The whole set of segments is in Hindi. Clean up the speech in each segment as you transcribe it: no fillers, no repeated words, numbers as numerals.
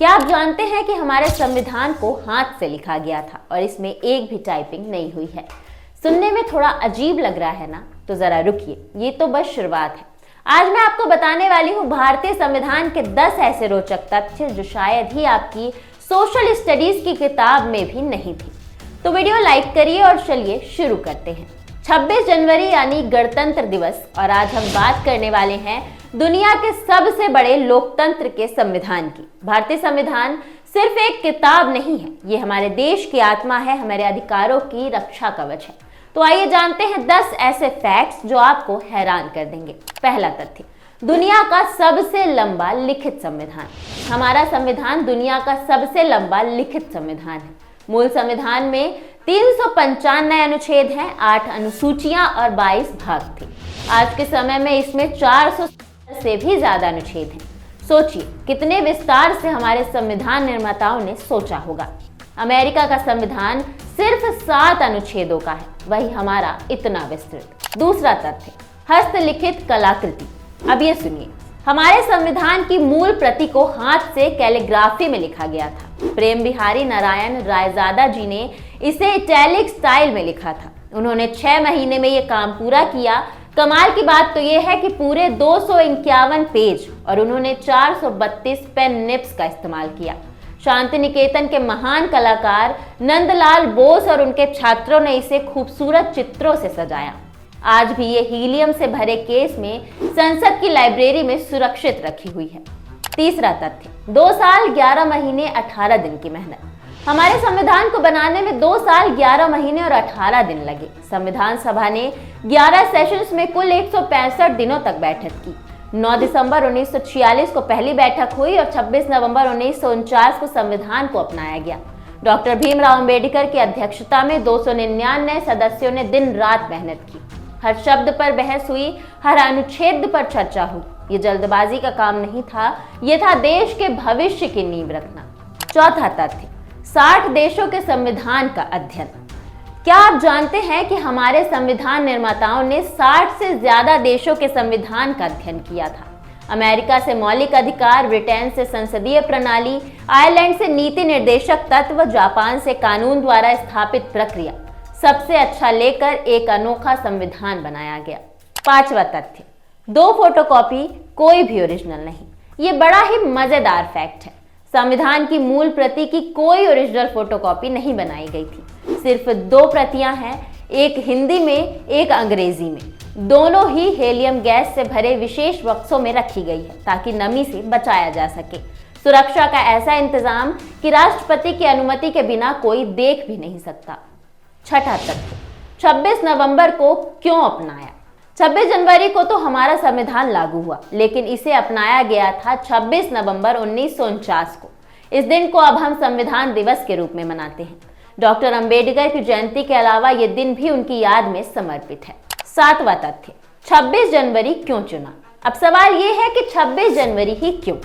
क्या आप जानते हैं कि हमारे संविधान को हाथ से लिखा गया था और इसमें एक भी टाइपिंग नहीं हुई है। सुनने में थोड़ा अजीब लग रहा है ना, तो जरा रुकिए, ये तो बस शुरुआत है। आज मैं आपको बताने वाली हूँ भारतीय संविधान के 10 ऐसे रोचक तथ्य जो शायद ही आपकी सोशल स्टडीज की किताब में भी नहीं थी। तो वीडियो लाइक करिए और चलिए शुरू करते हैं। 26 जनवरी यानी गणतंत्र दिवस, और आज हम बात करने वाले हैं दुनिया के सबसे बड़े लोकतंत्र के संविधान की। भारतीय संविधान सिर्फ एक किताब नहीं है, ये हमारे देश की आत्मा है, हमारे अधिकारों की रक्षा कवच है। तो आइए जानते हैं 10 ऐसे फैक्ट्स जो आपको हैरान कर देंगे। पहला तथ्य, दुनिया का सबसे लंबा लिखित संविधान। हमारा संविधान दुनिया का सबसे लंबा लिखित संविधान है। मूल संविधान में 395 अनुच्छेद हैं, 8 अनुसूचियां और 22 भाग थे। आज के समय में इसमें 400 से भी ज्यादा अनुच्छेद हैं। सोचिए कितने विस्तार से हमारे संविधान निर्माताओं ने सोचा होगा। अमेरिका का संविधान सिर्फ 7 अनुच्छेदों का है, वही हमारा इतना विस्तृत। दूसरा तथ्य, हस्तलिखित कलाकृति। अब ये सुनिए, हमारे संविधान की मूल प्रति को हाथ से कैलीग्राफी में लिखा गया था। प्रेम बिहारी नारायण रायजादा जी ने इसे इटैलिक स्टाइल में लिखा था। उन्होंने 6 महीने में ये काम पूरा किया। कमाल की बात तो ये है कि पूरे 251 पेज और उन्होंने 432 पेन निब्स का इस्तेमाल किया। शांति निकेतन के महान कलाकार नंदलाल बोस और उनके छात्रों ने इसे खूबसूरत चित्रों से सजाया। आज भी ये हीलियम से भरे केस में संसद की लाइब्रेरी में सुरक्षित रखी हुई है। तीसरा तथ्य, 2 साल 11 महीने 18 दिन की मेहनत। हमारे संविधान को बनाने में 2 साल 11 महीने और 18 दिन लगे। संविधान सभा ने 11 सेशंस में कुल 165 दिनों तक बैठक की। 9 दिसंबर 1946 को पहली बैठक हुई और 26 नवंबर 1949 को संविधान को अपनाया गया। डॉक्टर भीमराव अंबेडकर की अध्यक्षता में 299 सदस्यों ने दिन रात मेहनत की। हर शब्द पर बहस हुई, हर अनुच्छेद पर चर्चा हुई। ये जल्दबाजी का काम नहीं था, ये था देश के भविष्य की नींव रखना। चौथा तथ्य, 60 देशों के संविधान का अध्ययन। क्या आप जानते हैं कि हमारे संविधान निर्माताओं ने 60 से ज्यादा देशों के संविधान का अध्ययन किया था। अमेरिका से मौलिक अधिकार, ब्रिटेन से संसदीय प्रणाली, आयरलैंड से नीति निर्देशक तत्व, जापान से कानून द्वारा स्थापित प्रक्रिया, सबसे अच्छा लेकर एक अनोखा संविधान बनाया गया। पांचवा तथ्य, 2 फोटोकॉपी, कोई भी ओरिजिनल नहीं। ये बड़ा ही मजेदार फैक्ट है। संविधान की मूल प्रति की कोई ओरिजिनल फोटोकॉपी नहीं बनाई गई थी। सिर्फ 2 प्रतियां हैं, एक हिंदी में, एक अंग्रेजी में। दोनों ही हीलियम गैस से भरे विशेष बक्सों में रखी गई है ताकि नमी से बचाया जा सके। सुरक्षा का ऐसा इंतजाम कि राष्ट्रपति की अनुमति के बिना कोई देख भी नहीं सकता। छठा तथ्य, 26 नवंबर को क्यों अपनाया। 26 जनवरी को तो हमारा संविधान लागू हुआ, लेकिन इसे अपनाया गया था 26 नवंबर 1949 को। इस दिन को अब हम संविधान दिवस के रूप में मनाते हैं। डॉक्टर अंबेडकर की जयंती के अलावा ये दिन भी उनकी याद में समर्पित है। 7वां तथ्य, 26 जनवरी क्यों चुना। अब सवाल ये है कि 26 जनवरी ही क्यों?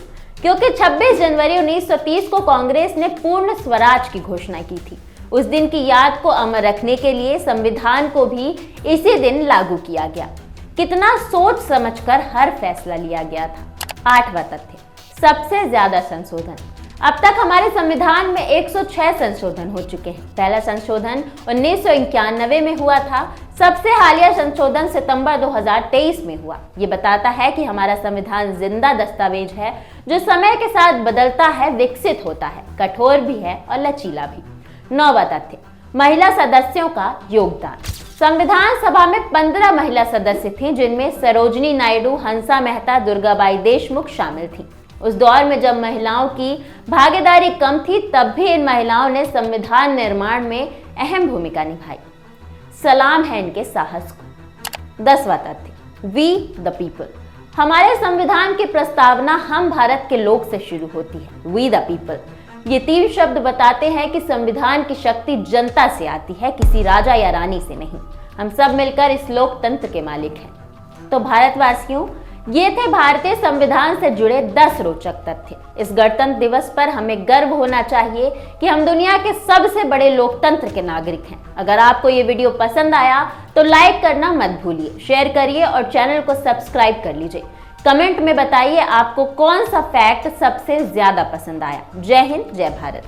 क्योंकि 26 जनवरी 1930 को कांग्रेस ने पूर्ण स्वराज की घोषणा की थी। उस दिन की याद को अमर रखने के लिए संविधान को भी इसी दिन लागू किया गया। कितना सोच समझकर हर फैसला लिया गया था। 8वां तथ्य, सबसे ज्यादा संशोधन। अब तक हमारे संविधान में 106 संशोधन हो चुके हैं। पहला संशोधन 1991 में हुआ था। सबसे हालिया संशोधन सितंबर 2023 में हुआ। ये बताता है कि हमारा संविधान जिंदा दस्तावेज है जो समय के साथ बदलता है, विकसित होता है, कठोर भी है और लचीला भी। 9वां तथ्य, महिला सदस्यों का योगदान। संविधान सभा में 15 महिला सदस्य थीं, जिनमें सरोजनी नायडू, हंसा मेहता, दुर्गाबाई देशमुख शामिल थीं। उस दौर में जब महिलाओं की भागीदारी कम थी, तब भी इन महिलाओं ने संविधान निर्माण में अहम भूमिका निभाई। सलाम है इनके साहस को। 10वां तथ्य, वी द पीपल। हमारे संविधान की प्रस्तावना हम भारत के लोग से शुरू होती है, वी द पीपल। ये 3 शब्द बताते हैं कि संविधान की शक्ति जनता से आती है, किसी राजा या रानी से नहीं। हम सब मिलकर इस लोकतंत्र के मालिक हैं। तो भारतवासियों, ये थे भारतीय संविधान से जुड़े 10 रोचक तथ्य। इस गणतंत्र दिवस पर हमें गर्व होना चाहिए कि हम दुनिया के सबसे बड़े लोकतंत्र के नागरिक हैं। अगर आपको ये वीडियो पसंद आया तो लाइक करना मत भूलिए, शेयर करिए और चैनल को सब्सक्राइब कर लीजिए। कमेंट में बताइए आपको कौन सा फैक्ट सबसे ज्यादा पसंद आया। जय हिंद, जय भारत।